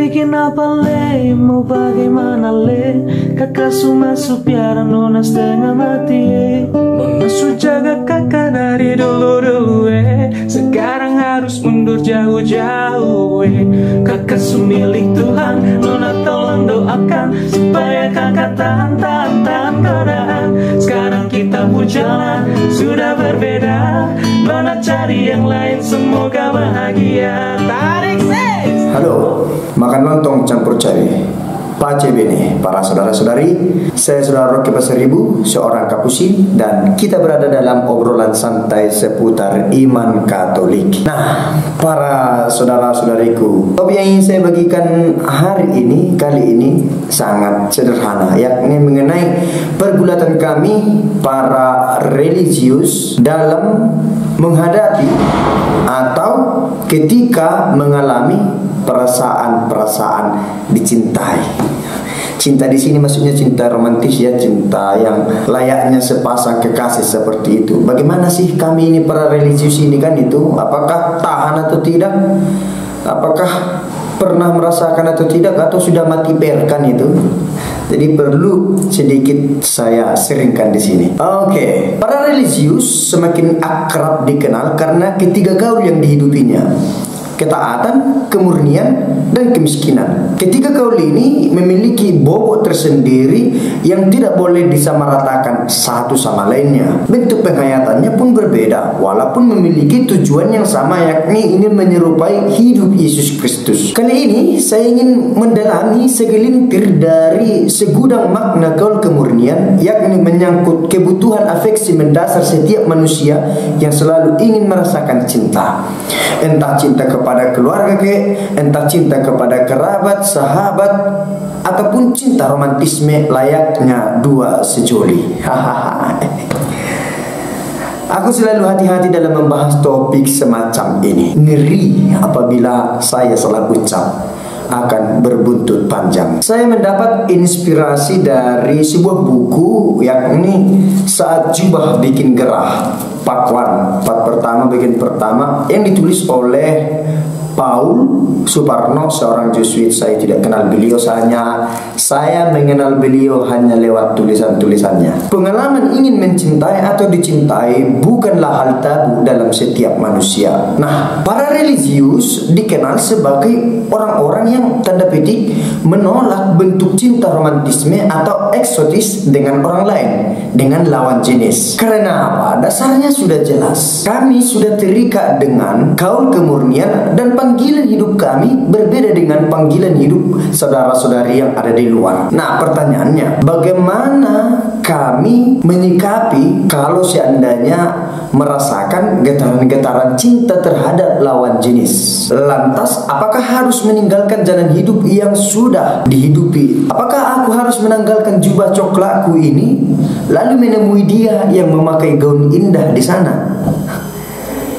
bikin apa le, mau bagaimana le? Kakak su masuk biar nona setengah mati. Nona su jaga kakak dari dulu sekarang harus mundur jauh-jauh. Kakak su milik Tuhan, nona tolong doakan supaya kakak tahan godaan. Sekarang kita berjalan sudah berbeda, nona cari yang lain semoga bahagia. Tarik ses. Halo, makan lontong campur cabai. Pace bene, para saudara-saudari. Saya Saudara Rocky Pasaribu, seorang Kapusin, dan kita berada dalam obrolan santai seputar iman Katolik. Nah, para saudara-saudariku, topik yang ingin saya bagikan kali ini sangat sederhana, yakni mengenai pergulatan kami para religius dalam menghadapi atau ketika mengalami perasaan-perasaan dicintai. Cinta di sini maksudnya cinta romantis ya, cinta yang layaknya sepasang kekasih seperti itu. Bagaimana sih kami ini para religius ini kan itu? Apakah tahan atau tidak? Apakah pernah merasakan atau tidak? Atau sudah mati perkan itu? Jadi perlu sedikit saya seringkan di sini. Oke, para religius semakin akrab dikenal karena ketiga gaul yang dihidupinya: ketaatan, kemurnian, dan kemiskinan. Ketiga gaul ini memiliki bobot tersendiri yang tidak boleh disamaratakan satu sama lainnya. Bentuk penghayatannya pun berbeda, walaupun memiliki tujuan yang sama, yakni ingin menyerupai hidup Yesus Kristus. Kali ini saya ingin mendalami segelintir dari segudang makna gaul kemurnian, yakni menyangkut kebutuhan afeksi mendasar setiap manusia yang selalu ingin merasakan cinta. Entah cinta kepada keluarga entah cinta kepada kerabat, sahabat, ataupun cinta romantisme layaknya dua sejoli. Aku selalu hati-hati dalam membahas topik semacam ini. Ngeri apabila saya salah ucap, akan berbuntut panjang. Saya mendapat inspirasi dari sebuah buku, yakni Saat Jubah Bikin Gerah, Part 1, part pertama, bagian pertama, yang ditulis oleh Paul Suparno, seorang Jesuit. Saya tidak kenal beliau, saya mengenal beliau hanya lewat tulisan-tulisannya. Pengalaman ingin mencintai atau dicintai bukanlah hal tabu dalam setiap manusia. Nah, para religius dikenal sebagai orang-orang yang tanda petik menolak bentuk cinta romantisme atau eksotis dengan orang lain, dengan lawan jenis. Karena apa? Dasarnya sudah jelas. Kami sudah terikat dengan gaul kemurnian, dan panggilan hidup kami berbeda dengan panggilan hidup saudara-saudari yang ada di luar. Nah, pertanyaannya, bagaimana kami menyikapi kalau seandainya merasakan getaran-getaran cinta terhadap lawan jenis? Lantas, apakah harus meninggalkan jalan hidup yang sudah dihidupi? Apakah aku harus menanggalkan jubah coklatku ini lalu menemui dia yang memakai gaun indah di sana?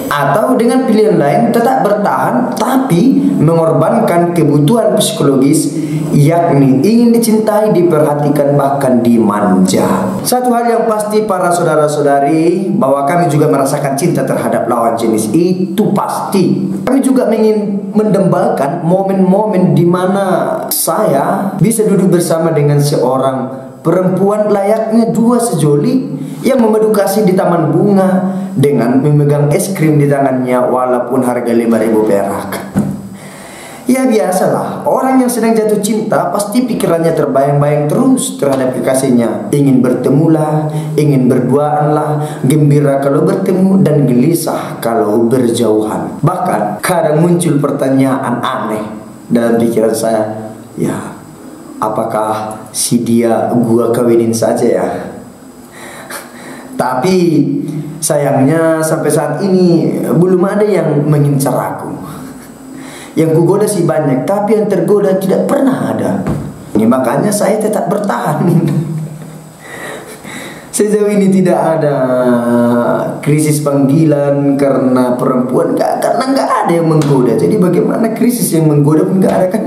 Atau dengan pilihan lain, tetap bertahan tapi mengorbankan kebutuhan psikologis, yakni ingin dicintai, diperhatikan, bahkan dimanja. Satu hal yang pasti para saudara-saudari, bahwa kami juga merasakan cinta terhadap lawan jenis, itu pasti. Kami juga ingin mendambakan momen-momen di mana saya bisa duduk bersama dengan seorang perempuan layaknya dua sejoli yang memadu kasih di taman bunga dengan memegang es krim di tangannya walaupun harga 5.000 perak. Ya biasalah, orang yang sedang jatuh cinta pasti pikirannya terbayang-bayang terus terhadap kekasihnya. Ingin bertemulah, ingin berduaan, gembira kalau bertemu dan gelisah kalau berjauhan. Bahkan kadang muncul pertanyaan aneh dalam pikiran saya, ya apakah si dia gua kawinin saja ya? Tapi sayangnya sampai saat ini belum ada yang mengincar aku. Yang kugoda sih banyak, tapi yang tergoda tidak pernah ada. Ini makanya saya tetap bertahan. Sejauh ini tidak ada krisis panggilan karena perempuan, karena nggak ada yang menggoda. Jadi bagaimana krisis yang menggoda pun nggak ada kan?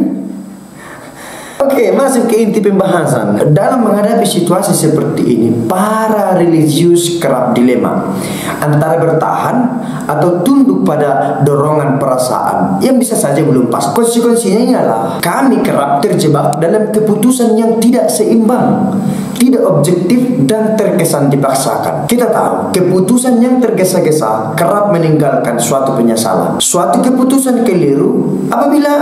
Oke, masuk ke inti pembahasan. Dalam menghadapi situasi seperti ini, para religius kerap dilema antara bertahan atau tunduk pada dorongan perasaan yang bisa saja belum pas. Konsekuensinya ialah kami kerap terjebak dalam keputusan yang tidak seimbang, tidak objektif, dan terkesan dipaksakan. Kita tahu, keputusan yang tergesa-gesa kerap meninggalkan suatu penyesalan. Suatu keputusan keliru apabila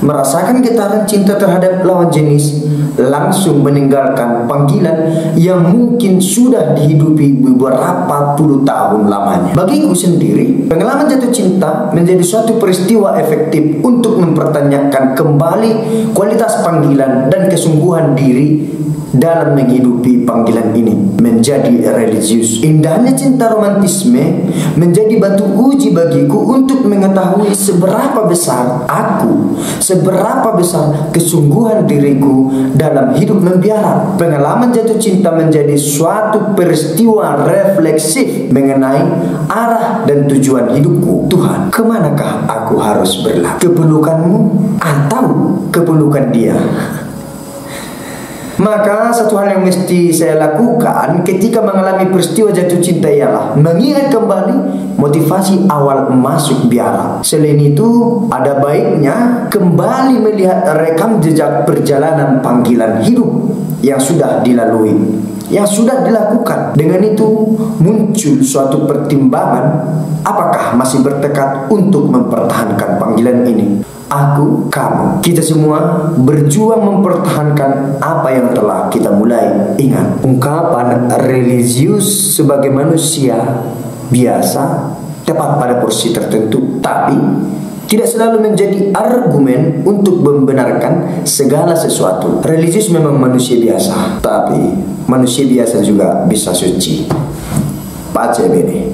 merasakan getaran cinta terhadap lawan jenis, langsung meninggalkan panggilan yang mungkin sudah dihidupi beberapa puluh tahun lamanya. Bagiku sendiri, pengalaman jatuh cinta menjadi suatu peristiwa efektif untuk mempertanyakan kembali kualitas panggilan dan kesungguhan diri dalam menghidupi panggilan ini menjadi religius. Indahnya cinta romantisme menjadi batu uji bagiku untuk mengetahui seberapa besar aku, seberapa besar kesungguhan diriku dalam hidup membiara. Pengalaman jatuh cinta menjadi suatu peristiwa refleksif mengenai arah dan tujuan hidupku. Tuhan, kemanakah aku harus berlari? Kepelukanmu atau kepelukan dia? Maka satu hal yang mesti saya lakukan ketika mengalami peristiwa jatuh cinta ialah mengingat kembali motivasi awal masuk biara. Selain itu, ada baiknya kembali melihat rekam jejak perjalanan panggilan hidup yang sudah dilalui, yang sudah dilakukan. Dengan itu muncul suatu pertimbangan, apakah masih bertekad untuk mempertahankan panggilan ini. Aku, kamu, kita semua berjuang mempertahankan apa yang telah kita mulai. Ingat, ungkapan religius sebagai manusia biasa tepat pada porsi tertentu, tapi tidak selalu menjadi argumen untuk membenarkan segala sesuatu. Religius memang manusia biasa, tapi manusia biasa juga bisa suci. Pace bene.